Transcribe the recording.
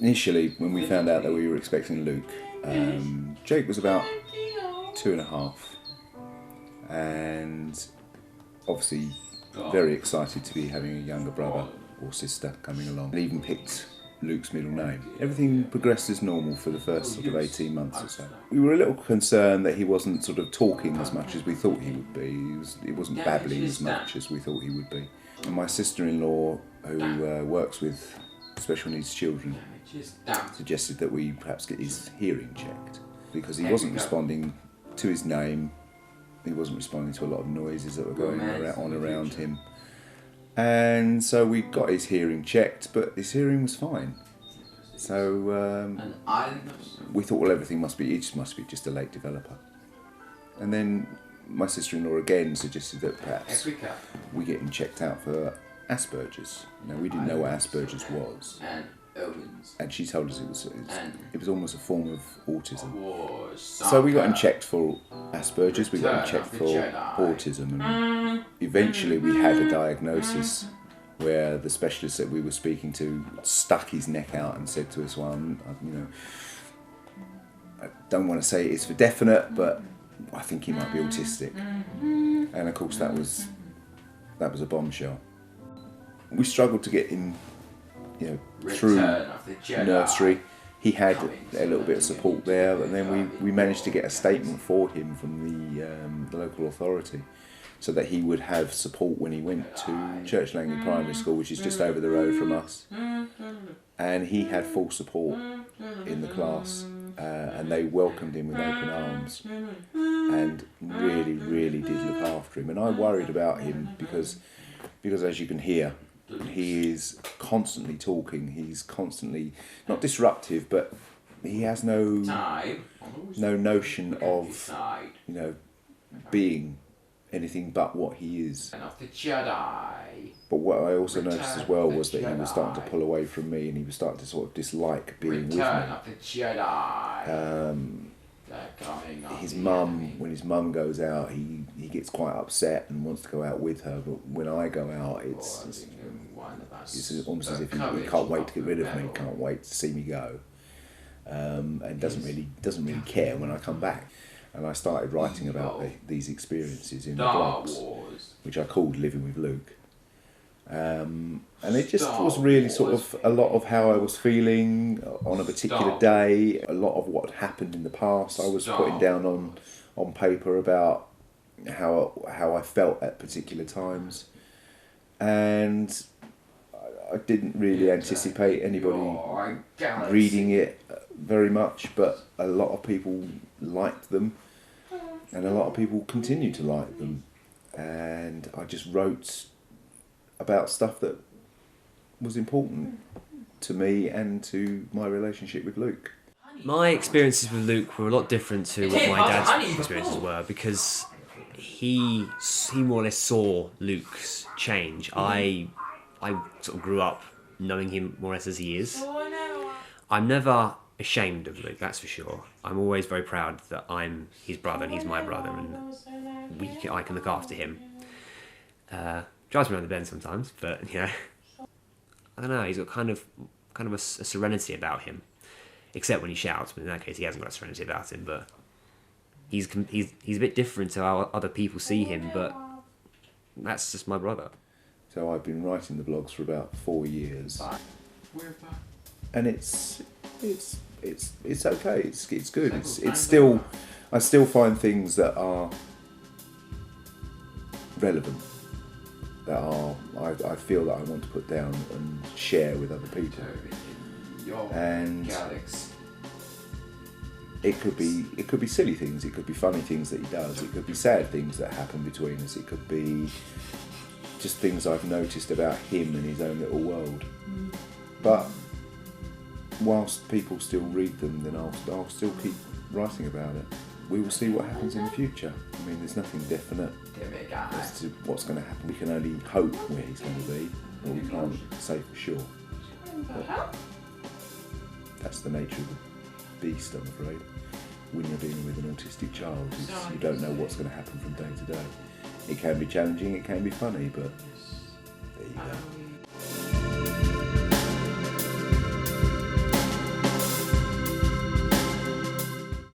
initially, when we found out that we were expecting Luke, Jake was about 2.5, and obviously very excited to be having a younger brother or sister coming along, and even picked Luke's middle name. Everything progressed as normal for the first sort of 18 months or so. We were a little concerned that he wasn't sort of talking as much as we thought he would be. He wasn't babbling as much as we thought he would be. And my sister-in-law, who works with special needs children, suggested that we perhaps get his hearing checked, because he wasn't responding to his name, he wasn't responding to a lot of noises that were going on around him. And so we got his hearing checked, but his hearing was fine. So we thought, well, everything must be just a late developer. And then my sister-in-law again suggested that perhaps we get him checked out for Asperger's. Now, we didn't know what Asperger's was, and she told us it was almost a form of autism. So we got him checked for Asperger's, we got him checked for autism, and eventually we had a diagnosis where the specialist that we were speaking to stuck his neck out and said to us, well, I don't want to say it's for definite, but I think he might be autistic. And of course that was a bombshell. We struggled to get him, through nursery. He had a little bit of support there, and then we managed to get a statement for him from the local authority, so that he would have support when he went to Church Langley Primary School, which is just over the road from us. And he had full support in the class, and they welcomed him with open arms and really, really did look after him. And I worried about him because as you can hear, he is constantly talking. He's constantly, not disruptive, but he has no notion of, being anything but what he is. But what I also noticed as well was that he was starting to pull away from me, and he was starting to sort of dislike being with me. His mum, when his mum goes out, he gets quite upset and wants to go out with her, but when I go out, it's almost as if he can't wait to get rid of me, can't wait to see me go, and doesn't really care when I come back. And I started writing about these experiences in the blogs, which I called Living with Luke. And it just was really sort of a lot of how I was feeling on a particular day, a lot of what happened in the past. I was putting down on paper about how I felt at particular times. And I didn't really anticipate anybody reading it very much, but a lot of people liked them, and a lot of people continue to like them. And I just wrote about stuff that was important to me and to my relationship with Luke. My experiences with Luke were a lot different to what my dad's experiences were, because he more or less saw Luke's change. I sort of grew up knowing him more or less as he is. I'm never ashamed of Luke, that's for sure. I'm always very proud that I'm his brother and he's my brother, and I can look after him. Drives me around the bend sometimes, but I don't know. He's got kind of a serenity about him, except when he shouts. But in that case, he hasn't got a serenity about him. But he's a bit different to how other people see him. But that's just my brother. So I've been writing the blogs for about 4 years, and it's okay. It's good. It's still, I still find things that are relevant, that I feel that I want to put down and share with other people. And it could be silly things, it could be funny things that he does, it could be sad things that happen between us, it could be just things I've noticed about him and his own little world. But whilst people still read them, then I'll still keep writing about it. We will see what happens in the future. I mean, there's nothing definite as to what's going to happen. We can only hope where he's going to be, or we can't say for sure. But that's the nature of the beast, I'm afraid. When you're dealing with an autistic child, you don't know what's going to happen from day to day. It can be challenging, it can be funny, but there you go.